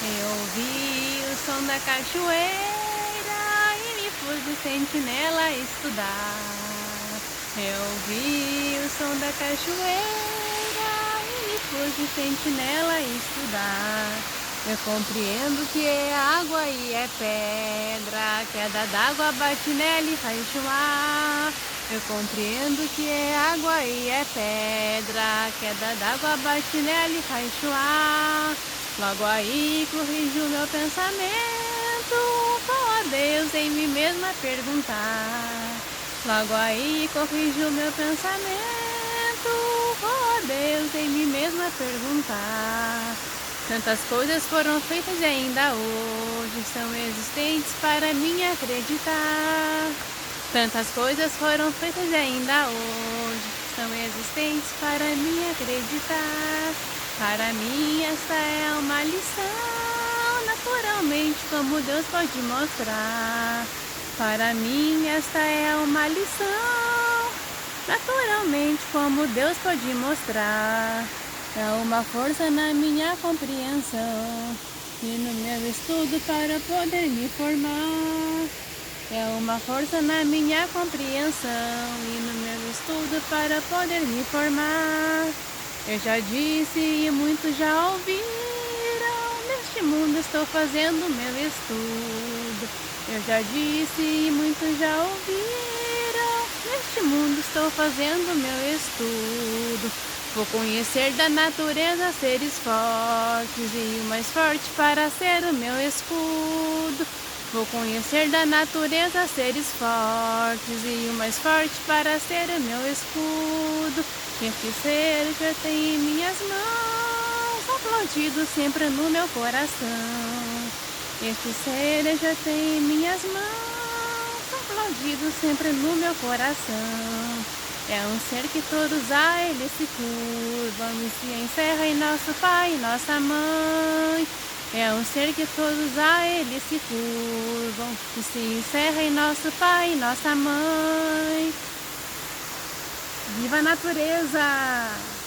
Eu ouvi o som da cachoeira e me pus de sentinela estudar. Eu ouvi o som da cachoeira e me pus de sentinela estudar. Eu compreendo que é água e é pedra, queda d'água bate nela e faz chuar. Eu compreendo que é água e é pedra, queda d'água bate nela e faz chuar. Logo aí corrijo meu pensamento, com a Deus em mim mesma perguntar. Logo aí corrijo meu pensamento, com a Deus em mim mesma perguntar. Tantas coisas foram feitas e ainda hoje são existentes para mim acreditar. Tantas coisas foram feitas e ainda hoje são existentes para mim acreditar. Para mim essa é uma lição, naturalmente como Deus pode mostrar. Para mim esta é uma lição, naturalmente como Deus pode mostrar. É uma força na minha compreensão e no meu estudo para poder me formar. É uma força na minha compreensão e no meu estudo para poder me formar. Eu já disse e muitos já ouviram, neste mundo estou fazendo meu estudo. Eu já disse e muitos já ouviram, neste mundo estou fazendo meu estudo. Vou conhecer da natureza seres fortes e o mais forte para ser o meu escudo. Vou conhecer da natureza seres fortes e o mais forte para ser o meu escudo. Este ser que eu tenho em minhas mãos, aplaudido sempre no meu coração. Este ser eu já tenho em minhas mãos, aplaudido sempre no meu coração. É um ser que todos a ele se curvam e se encerra em nosso pai e nossa mãe. É um ser que todos a ele se curvam e se encerra em nosso pai e nossa mãe. Viva a natureza!